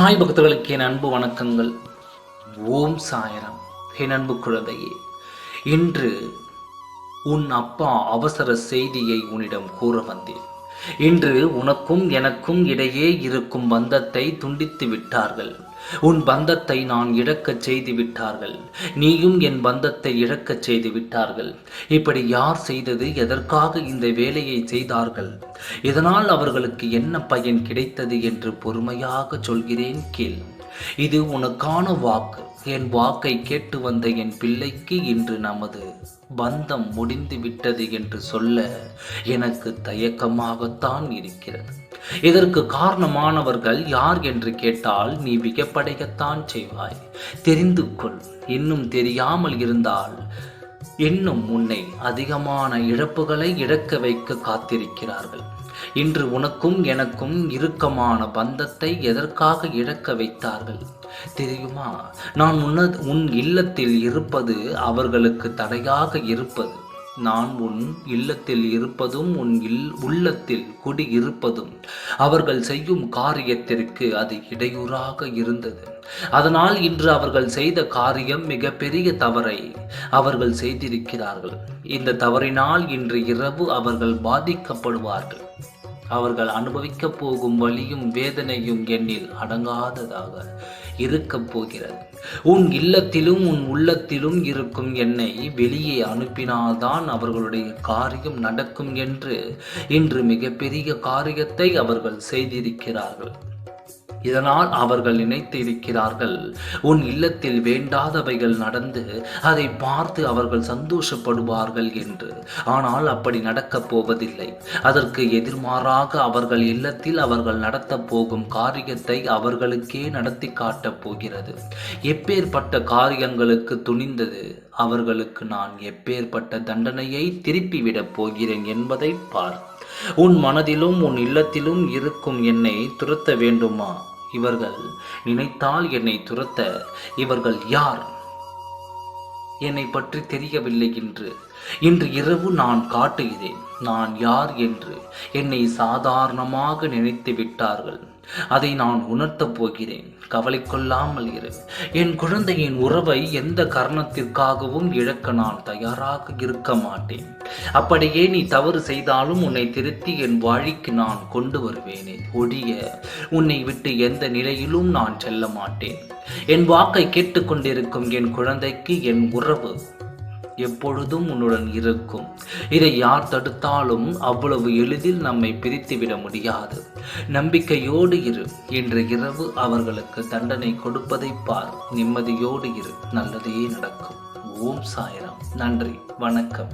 சாய் பக்தர்களுக்கு என் அன்பு வணக்கங்கள். ஓம் சாய்ராம். என் அன்பு குழந்தையே, இன்று உன் அப்பா அவசர செய்தியை உன்னிடம் கூற வந்தேன். இன்று உனக்கும் எனக்கும் இடையே இருக்கும் பந்தத்தை துண்டித்து விட்டார்கள். உன் பந்தத்தை நான் இழக்கச் செய்து விட்டார்கள். நீயும் என் பந்தத்தை இழக்கச் செய்து விட்டார்கள். இப்படி யார் செய்தது? எதற்காக இந்த வேலையை செய்தார்கள்? இதனால் அவர்களுக்கு என்ன பயன் கிடைத்தது என்று பொறுமையாக சொல்கிறேன், கேள். இது உனக்கான வாக்கு. என் வாக்கை கேட்டு வந்த என் பிள்ளைக்கு இன்று நமது பந்தம் முடிந்து விட்டது என்று சொல்ல எனக்கு தயக்கமாகத்தான் இருக்கிறது. இதற்கு காரணமானவர்கள் யார் என்று கேட்டால் நீ வியப்படையத்தான் செய்வாய். தெரிந்து கொள். இன்னும் தெரியாமல் இருந்தால் இன்னும் உன்னை அதிகமான இழப்புகளை இழக்க வைக்க காத்திருக்கிறார்கள். இன்று உனக்கும் எனக்கும் இறுக்கமான பந்தத்தை எதற்காக இழக்க வைத்தார்கள் தெரியுமா? நான் உன் இல்லத்தில் இருப்பது அவர்களுக்கு தடையாக இருப்பது. நான் உன் இல்லத்தில் இருப்பதும் உன் உள்ளத்தில் குடியிருப்பதும் அவர்கள் செய்யும் காரியத்திற்கு அது இடையூறாக இருந்தது. அதனால் இன்று அவர்கள் செய்த காரியம் மிகப்பெரிய தவறை அவர்கள் செய்திருக்கிறார்கள். இந்த தவறினால் இன்று இரவு அவர்கள் பாதிக்கப்படுவார்கள். அவர்கள் அனுபவிக்கப் போகும் வலியும் வேதனையும் எண்ணில் அடங்காததாக இருக்கப் போகிறது. உன் இல்லத்திலும் உன் உள்ளத்திலும் இருக்கும் என்னை வெளியே அனுப்பினால்தான் அவர்களுடைய காரியம் நடக்கும் என்று இன்று மிகப்பெரிய காரியத்தை அவர்கள் செய்திருக்கிறார்கள். இதனால் அவர்கள் நினைத்து இருக்கிறார்கள், உன் இல்லத்தில் வேண்டாதவைகள் நடந்து அதை பார்த்து அவர்கள் சந்தோஷப்படுவார்கள் என்று. ஆனால் அப்படி நடக்கப் போவதில்லை. அதற்கு எதிர்மாறாக அவர்கள் இல்லத்தில் அவர்கள் நடத்தப் போகும் காரியத்தை அவர்களுக்கே நடத்தி காட்டப் போகிறது. எப்பேற்பட்ட காரியங்களுக்கு துணிந்தது அவர்களுக்கு நான் எப்பேற்பட்ட தண்டனையை திருப்பிவிடப் போகிறேன் என்பதை பார். உன் மனதிலும் உன் இல்லத்திலும் இருக்கும் என்னை துரத்த வேண்டுமா? இவர்கள் நினைத்தால் என்னை துரத்த இவர்கள் யார்? என்னை பற்றி தெரியவில்லை இன்று இரவு நான் காட்டுகிறேன் நான் யார் என்று. என்னை சாதாரணமாக நினைத்து விட்டார்கள். அதை நான் உணர்த்தப் போகிறேன். கவலை கொள்ளாமல் இரு. என் குழந்தையின் உறவை எந்த காரணத்திற்காகவும் இழக்க நான் தயாராக இருக்க மாட்டேன். அப்படியே நீ தவறு செய்தாலும் உன்னை திருத்தி என் வழிக்கு நான் கொண்டு வருவேனே ஒழிய உன்னை விட்டு எந்த நிலையிலும் நான் செல்ல மாட்டேன். என் வாக்கை கேட்டுக்கொண்டிருக்கும் என் குழந்தைக்கு என் உறவு எப்பொழுதும் உன்னுடன் இருக்கும். இதை யார் தடுத்தாலும் அவ்வளவு எளிதில் நம்மை பிரித்துவிட முடியாது. நம்பிக்கையோடு இரு. இன்று இரவு அவர்களுக்கு தண்டனை கொடுப்பதை பார். நிம்மதியோடு இரு. நல்லதே நடக்கும். ஓம் சாய்ராம். நன்றி, வணக்கம்.